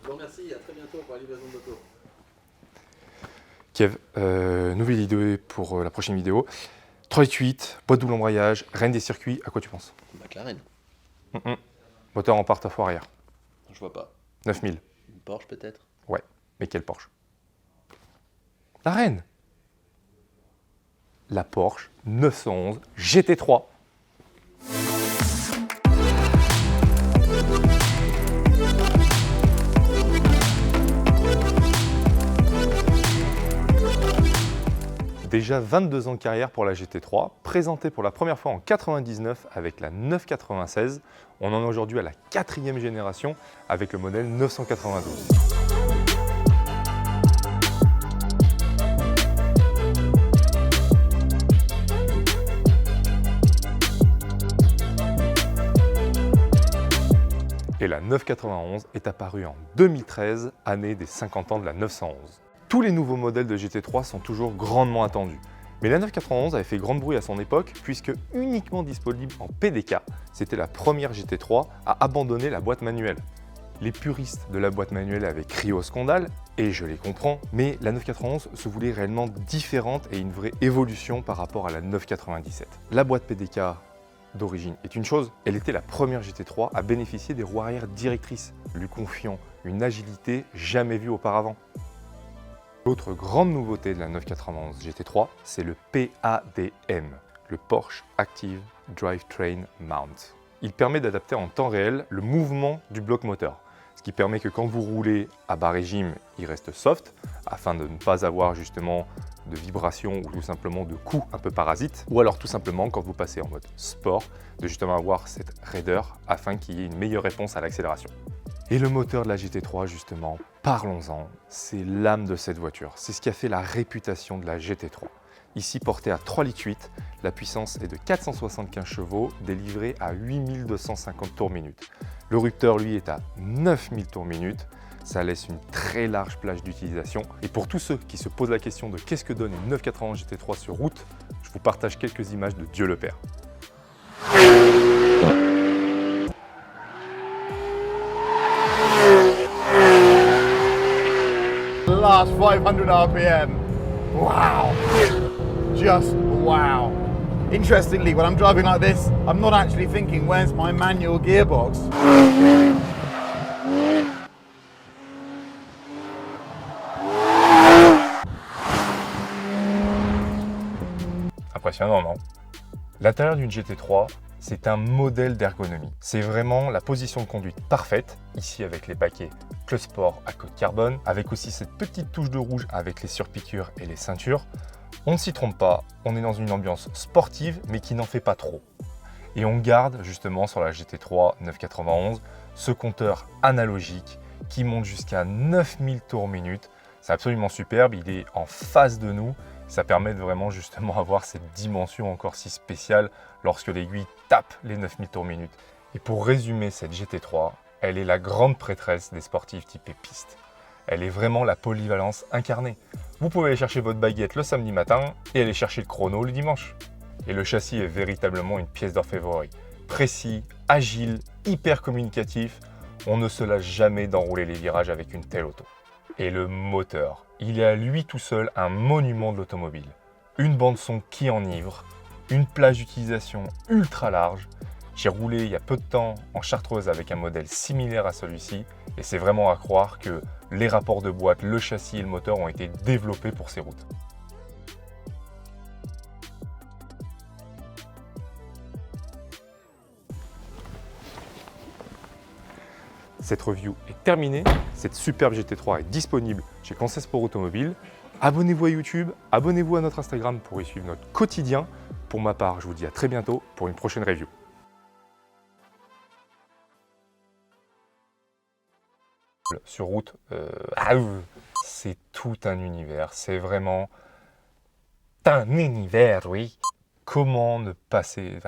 Bon, merci, à très bientôt pour la livraison de moto. Kev, nouvelle idée pour la prochaine vidéo. 3.8, boîte double embrayage, reine des circuits, à quoi tu penses? McLaren. Moteur en porte-à-faux arrière, Je vois pas. 9000. Une Porsche peut-être. Ouais, mais quelle Porsche? La reine. La Porsche 911 GT3. Déjà 22 ans de carrière pour la GT3, présentée pour la première fois en 99 avec la 996. On en est aujourd'hui à la 4e génération avec le modèle 992. Et la 991 est apparue en 2013, année des 50 ans de la 911. Tous les nouveaux modèles de GT3 sont toujours grandement attendus. Mais la 991 avait fait grand bruit à son époque puisque uniquement disponible en PDK, c'était la première GT3 à abandonner la boîte manuelle. Les puristes de la boîte manuelle avaient crié au scandale, et je les comprends, mais la 991 se voulait réellement différente et une vraie évolution par rapport à la 997. La boîte PDK d'origine est une chose, elle était la première GT3 à bénéficier des roues arrière directrices, lui confiant une agilité jamais vue auparavant. L'autre grande nouveauté de la 991 GT3, c'est le PADM, le Porsche Active Drivetrain Mount. Il permet d'adapter en temps réel le mouvement du bloc moteur, ce qui permet que quand vous roulez à bas régime, il reste soft, afin de ne pas avoir justement de vibrations ou tout simplement de coups un peu parasites, ou alors tout simplement quand vous passez en mode sport, de justement avoir cette raideur afin qu'il y ait une meilleure réponse à l'accélération. Et le moteur de la GT3 justement, parlons-en, c'est l'âme de cette voiture, c'est ce qui a fait la réputation de la GT3. Ici porté à 3,8 litres, la puissance est de 475 chevaux, délivrée à 8250 tours minute. Le rupteur lui est à 9000 tours minute, ça laisse une très large plage d'utilisation. Et pour tous ceux qui se posent la question de qu'est-ce que donne une 991 GT3 sur route, je vous partage quelques images de Dieu le Père. Last 500 RPM. Wow. Just wow. Interestingly, when I'm driving like this, I'm not actually thinking, where's my manual gearbox? Impressionnant, non? L'intérieur d'une GT3, c'est un modèle d'ergonomie. C'est vraiment la position de conduite parfaite, ici avec les paquets Club Sport à côte carbone, avec aussi cette petite touche de rouge avec les surpiqûres et les ceintures. On ne s'y trompe pas, on est dans une ambiance sportive, mais qui n'en fait pas trop. Et on garde justement sur la GT3 991 ce compteur analogique qui monte jusqu'à 9000 tours minute. C'est absolument superbe, il est en face de nous. Ça permet de vraiment justement avoir cette dimension encore si spéciale lorsque l'aiguille tape les 9000 tours minute. Et pour résumer cette GT3, elle est la grande prêtresse des sportifs typés piste. Elle est vraiment la polyvalence incarnée. Vous pouvez aller chercher votre baguette le samedi matin et aller chercher le chrono le dimanche. Et le châssis est véritablement une pièce d'orfèvrerie. Précis, agile, hyper communicatif, on ne se lâche jamais d'enrouler les virages avec une telle auto. Et le moteur, il est à lui tout seul un monument de l'automobile. Une bande son qui enivre, une plage d'utilisation ultra large. J'ai roulé il y a peu de temps en Chartreuse avec un modèle similaire à celui-ci et c'est vraiment à croire que les rapports de boîte, le châssis et le moteur ont été développés pour ces routes. Cette review est terminée, cette superbe GT3 est disponible chez Conseil Sport Automobile. Abonnez-vous à YouTube, abonnez-vous à notre Instagram pour y suivre notre quotidien. Pour ma part, je vous dis à très bientôt pour une prochaine review. Sur route, c'est tout un univers, c'est vraiment un univers, oui. Comment ne passer...